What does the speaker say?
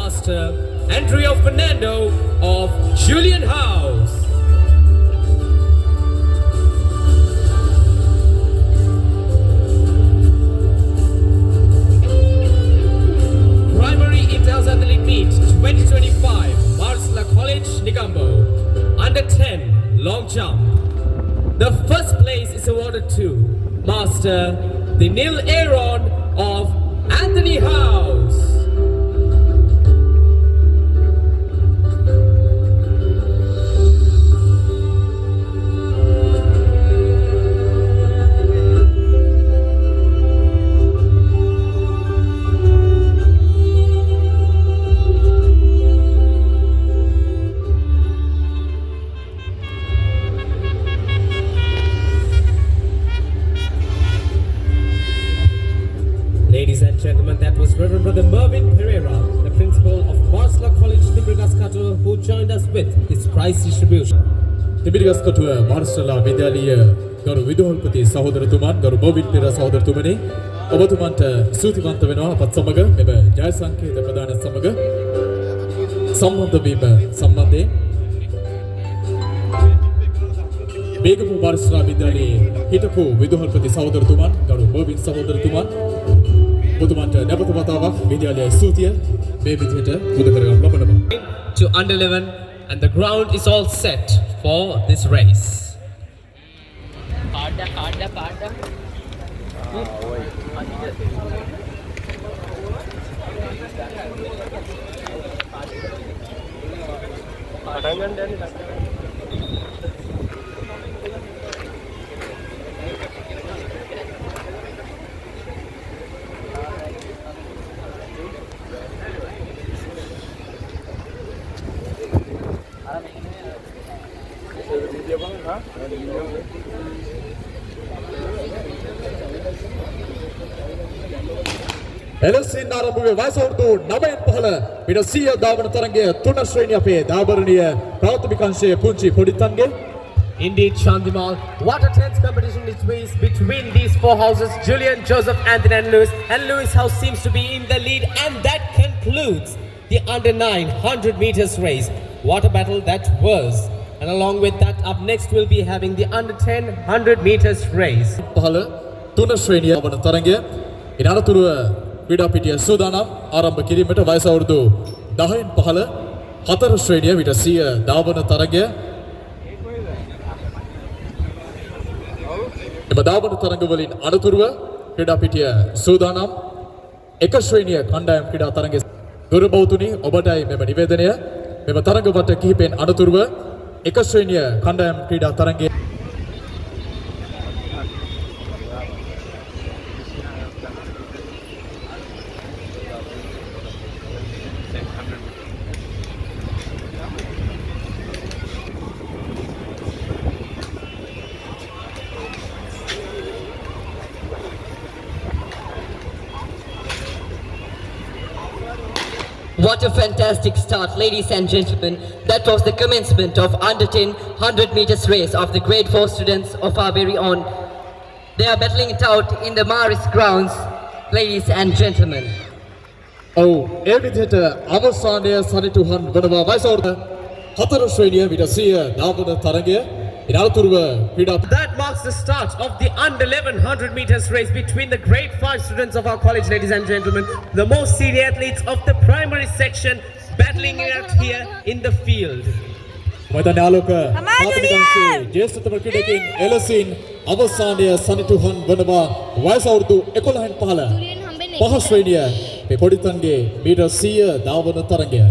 Master entry of Fernando of Julian House. Primary Inter-Athletic Meet 2025, Marsala College, Negombo. Under 10, long jump. The first place is awarded to Master the Nil Aaron of Anthony House. Ladies and gentlemen, that was Reverend Brother Mervyn Pereira, the principal of Marsala College, Timbirigaskatuwa, who joined us with his prize distribution. තිබිරිගස්කොටුව Marshala විද්‍යාලීය ගරු විදුහල්පති සහෝදරතුමන් ගරු බොවින් පෙරේරා සහෝදරතුමනි ඔබතුමන්ට ස්තුතිවන්ත වෙනවා අපත් සමග මෙම ජය සංකේත ප්‍රදාන සමග සම්බන්ධ වීම සම්බන්ධයෙන් මේගපු මාර්ෂලා විද්‍යාලයේ හිටපු විදුහල්පති සහෝදරතුමන් ගරු බොවින් සහෝදරතුමන් ඔබතුමන්ට නැවත වතාවක් විද්‍යාලයේ ස්තුතිය මේ විදිහට පුද කරගන්න ලබනවා To under 11, and the ground is all set for this race. එලෙසින් ආරම්භ වයස අවුරුදු 9න් පහළ පිට 100 ධාවන තරගයේ 3 ශ්‍රේණිය අපේ දාබරණීය ප්‍රාථමික අංශයේ පුංචි පොඩිත්තන්ගේ Indeed, Shandimal, what a tense competition it is between these four houses, Julian, Joseph, Anthony and Lewis House seems to be in the lead, and that concludes the under 900 meters race. What a battle that was. And along with that, up next we'll be having the under 10 100 meters race. පහළ 3 ශ්‍රේණිය වන තරගය ඉන් අනතුරුව ක්‍රීඩා පිටිය සූදානම් ආරම්භ කිරීමට වයස අවුරුදු 10න් පහළ 4 ශ්‍රේණිය විට 100 ධාවන තරගය එම ධාවන තරග වලින් අනතුරුව ක්‍රීඩා පිටිය සූදානම් 1 ශ්‍රේණිය කණ්ඩායම් ක්‍රීඩා තරගයේ ගුරු බෞතුනි ඔබටයි මෙම නිවේදනය මෙම තරග වට කිහිපෙන් අනතුරුව 1 ශ්‍රේණිය කණ්ඩායම් ක්‍රීඩා තරගයේ What a fantastic start, ladies and gentlemen. That was the commencement of under 10 100 meters race of the grade 4 students of our very own. They are battling it out in the Maris grounds, ladies and gentlemen. ඔව් ඒ විදිහට අවසානයේ සනිටුහන් වනවා වයස අවුරුදු 4 ශ්‍රේණිය විට 100 ධාවන තරගය ඉන් අනතුරුව ක්‍රීඩා That marks the start of the under 1100 meters race between the grade 5 students of our college, ladies and gentlemen, the most senior athletes of the primary section battling it out here in the field. මතන ආලෝක ප්‍රාථමික අංශයේ ජ්‍යෙෂ්ඨතම ක්‍රීඩකයින් එලෙසින් අවසානයේ සනිටුහන් වනවා වයස අවුරුදු 11න් පහළ 5 ශ්‍රේණිය මේ පොඩිතන්ගේ metre 100 ධාවන තරගය